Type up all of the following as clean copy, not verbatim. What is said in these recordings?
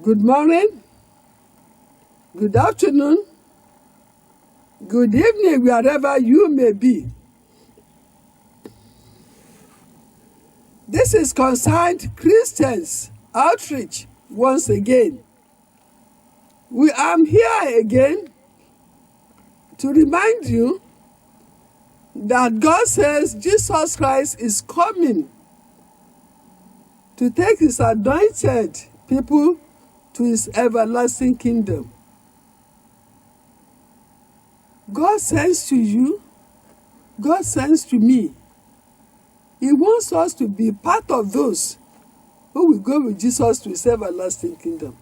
Good morning, good afternoon, good evening, wherever you may be. This is Concerned Christians Outreach once again. We am here again to remind you that God says Jesus Christ is coming to take his anointed people to his everlasting kingdom. God sends to you, God sends to me. He wants us to be part of those who will go with Jesus to his everlasting kingdom.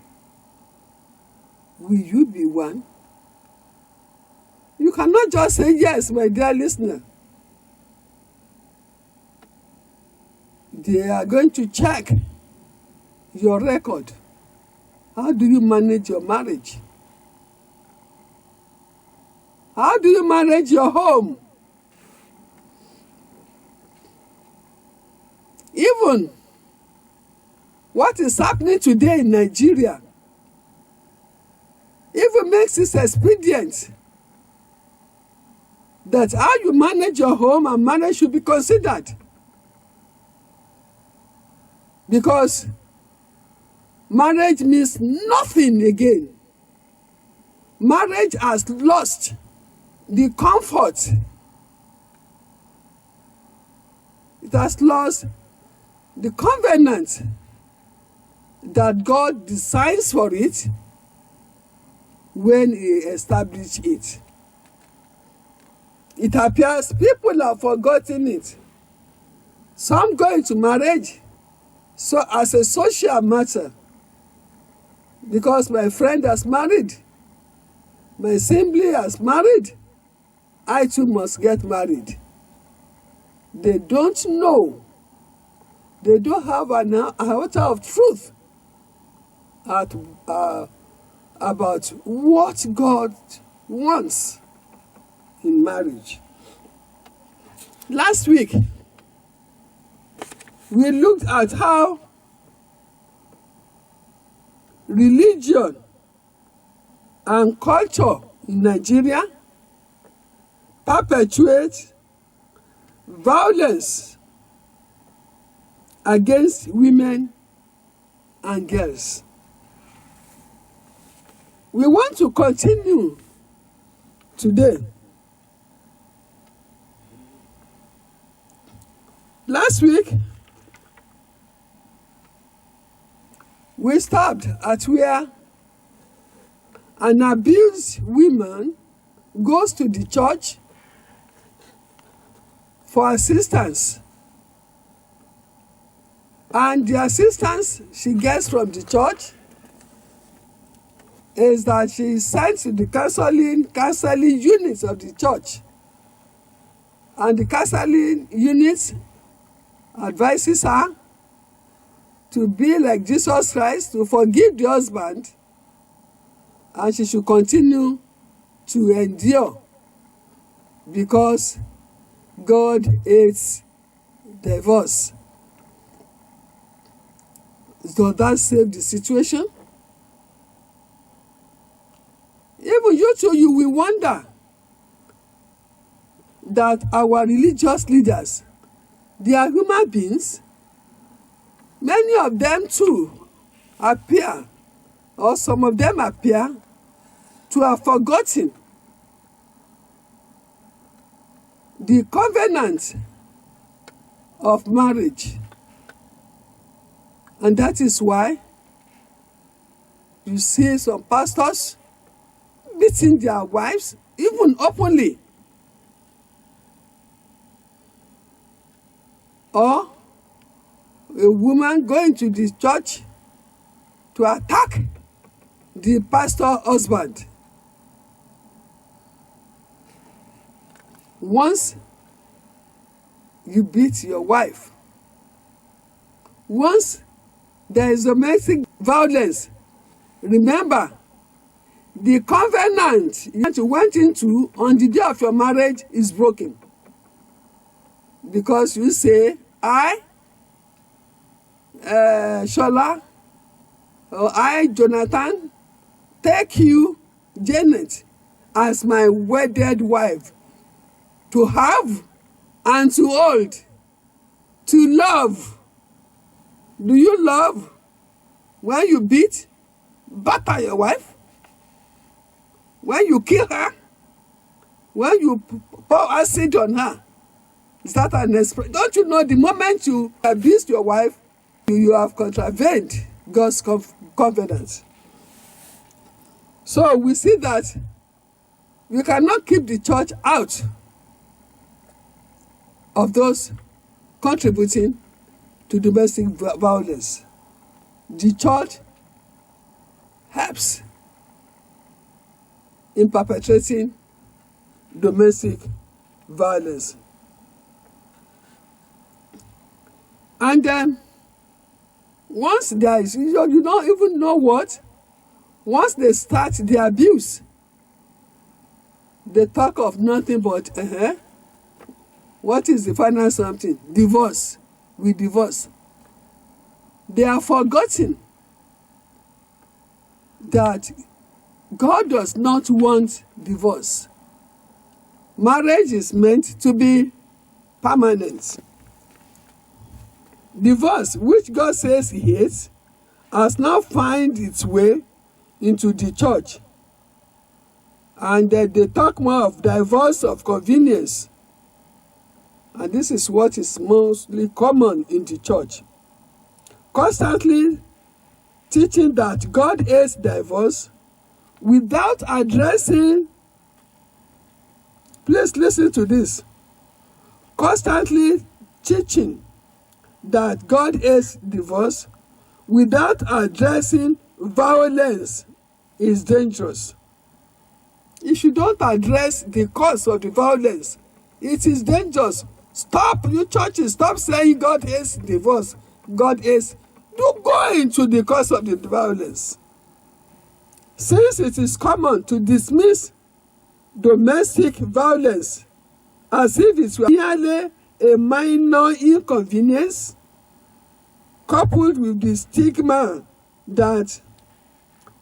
Will you be one? You cannot just say yes, my dear listener. They are going to check your record. How do you manage your marriage? How do you manage your home? Even what is happening today in Nigeria even makes it expedient that how you manage your home and marriage should be considered. Because marriage means nothing again. Marriage has lost the comfort. It has lost the covenant that God designs for it when he established it. It appears people have forgotten it. Some go into marriage so as a social matter, because my friend has married, my sibling has married, I too must get married. They don't know. They don't have an iota of truth about what God wants in marriage. Last week, we looked at how religion and culture in Nigeria perpetuate violence against women and girls. We want to continue today. Last week, we stopped at where an abused woman goes to the church for assistance. And the assistance she gets from the church is that she is sent to the counseling units of the church. And the counseling unit advises her to be like Jesus Christ, to forgive the husband, and she should continue to endure because God hates divorce. Does that save the situation? Even you too, you will wonder that our religious leaders, they are human beings. Many of them too appear, or some of them appear to have forgotten the covenant of marriage. And that is why you see some pastors beating their wives, even openly. Or a woman going to the church to attack the pastor's husband. Once you beat your wife, once there is domestic violence, remember, the covenant you went into on the day of your marriage is broken. Because you say, I, Shola, or I, Jonathan, take you, Janet, as my wedded wife, to have and to hold, to love. Do you love when you batter your wife? When you kill her? When you pour acid on her? Is that an expression? Don't you know the moment you abuse your wife, you have contravened God's covenant? So we see that we cannot keep the church out of those contributing to domestic violence. The church helps in perpetrating domestic violence. And then, once there is, you don't even know what, once they start the abuse, they talk of nothing but, what is the final something? Divorce. We divorce. They are forgotten that God does not want divorce. Marriage is meant to be permanent. Divorce, which God says he hates, has now found its way into the church. And they talk more of divorce of convenience. And this is what is mostly common in the church. Constantly teaching that God hates divorce without addressing, please listen to this, constantly teaching that God hates divorce without addressing violence is dangerous. If you don't address the cause of the violence, it is dangerous. Stop, you churches, stop saying God hates divorce. God hates. Do go into the cause of the violence. Since it is common to dismiss domestic violence as if it were merely a minor inconvenience, coupled with the stigma that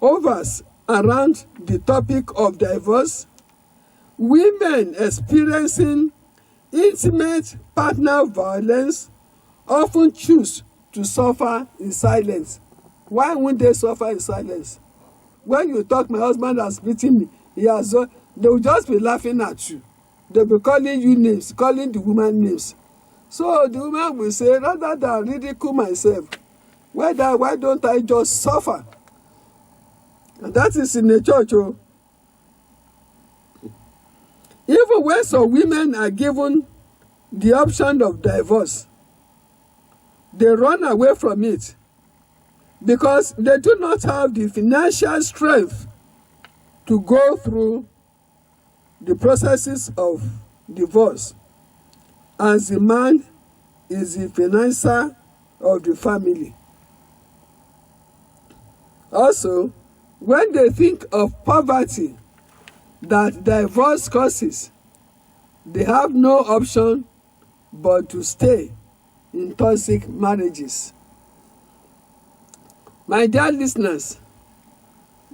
hovers around the topic of divorce, women experiencing intimate partner violence often choose to suffer in silence. Why won't they suffer in silence? When you talk, my husband has beaten me, they will just be laughing at you. They'll be calling you names, calling the woman names. So the woman will say, rather than ridicule myself, why don't I just suffer? And that is in the church. Oh. Even when some women are given the option of divorce, they run away from it because they do not have the financial strength to go through the processes of divorce, as the man is the financer of the family. Also, when they think of poverty that divorce causes, they have no option but to stay in toxic marriages. My dear listeners,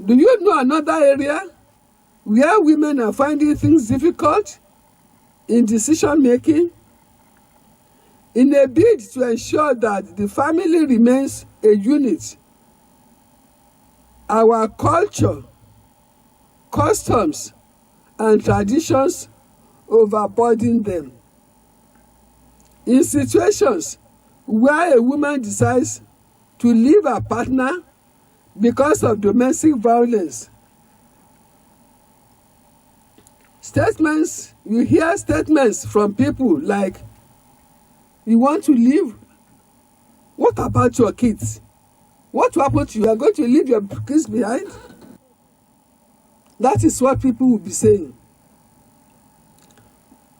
do you know another area where women are finding things difficult in decision making? In a bid to ensure that the family remains a unit, our culture, customs, and traditions overburden them. In situations where a woman decides to leave her partner because of domestic violence, you hear statements from people like, you want to leave? What about your kids? What will happen to you? You are going to leave your kids behind? That is what people will be saying.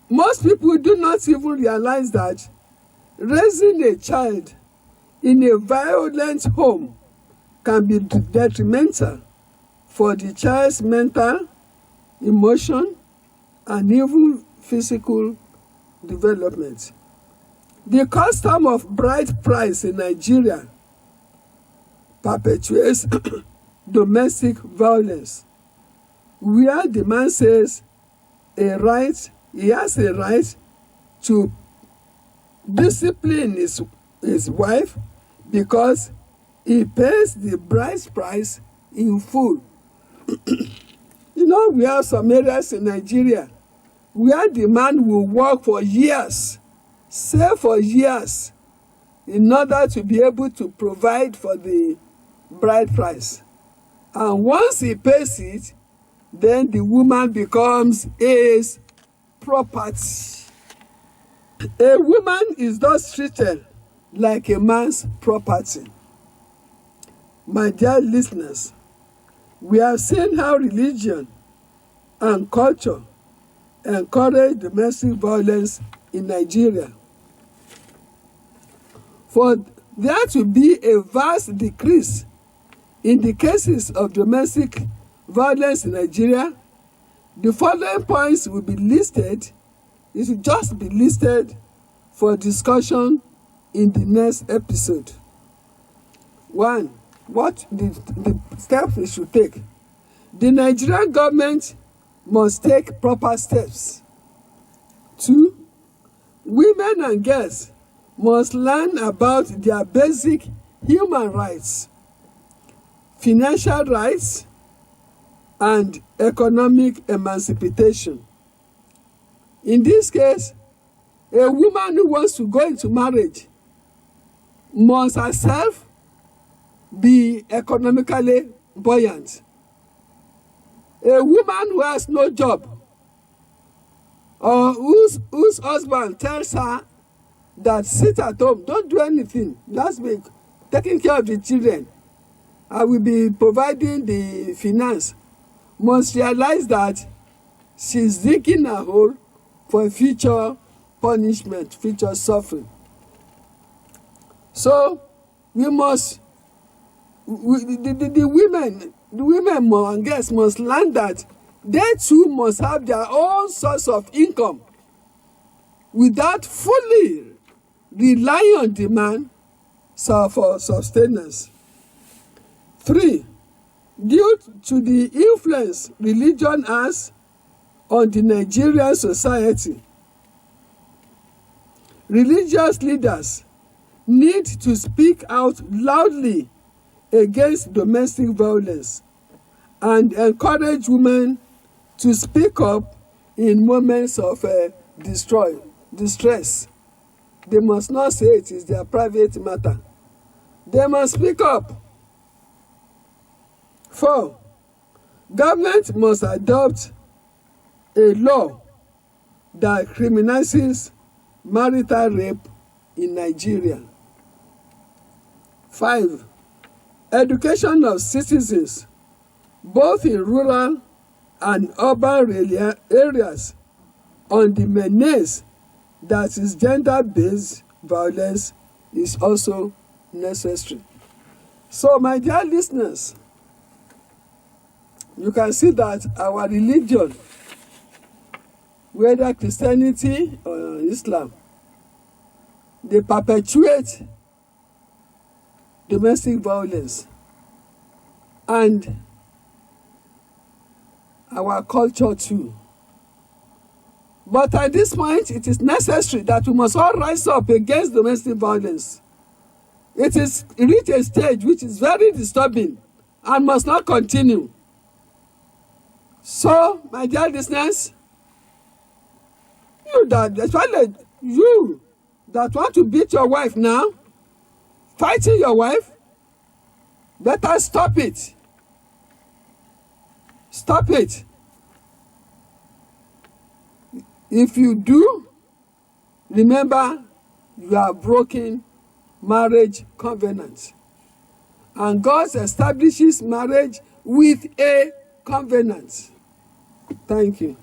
Most people do not even realize that raising a child in a violent home can be detrimental for the child's mental, emotion, and even physical development. The custom of bride price in Nigeria perpetuates domestic violence, where the man says he has a right to discipline his wife because he pays the bride's price in full. You know, we have some areas in Nigeria where the man will work for years, save for years, in order to be able to provide for the bride price. And once he pays it, then the woman becomes his property. A woman is thus treated like a man's property. My dear listeners, we have seen how religion and culture encourage domestic violence in Nigeria. For there to be a vast decrease in the cases of domestic violence in Nigeria, the following points will be listed. It will just be listed for discussion in the next episode. 1. What the steps we should take. The Nigerian government must take proper steps. 2. Women and girls must learn about their basic human rights, financial rights, and economic emancipation. In this case, a woman who wants to go into marriage must herself be economically buoyant. A woman who has no job or whose husband tells her that sit at home, don't do anything, just be taking care of the children, I will be providing the finance, must realize that she's digging a hole for future punishment, future suffering. So we must, the women and girls must learn that they too must have their own source of income without fully relying on the man for sustenance. 3. Due to the influence religion has on the Nigerian society, religious leaders need to speak out loudly against domestic violence and encourage women to speak up in moments of distress. They must not say it is their private matter. They must speak up. 4. Government must adopt a law that criminalizes marital rape in Nigeria. 5. Education of citizens, both in rural and urban areas, on the menace that is gender-based violence is also necessary. So, my dear listeners, you can see that our religion, whether Christianity or Islam, they perpetuate domestic violence, and our culture too. But at this point, it is necessary that we must all rise up against domestic violence. It is reached a stage which is very disturbing and must not continue. So, my dear listeners, especially you that want to beat your wife now, fighting your wife, better stop it. Stop it. If you do, remember you are broken marriage covenant. And God establishes marriage with a covenant. Thank you.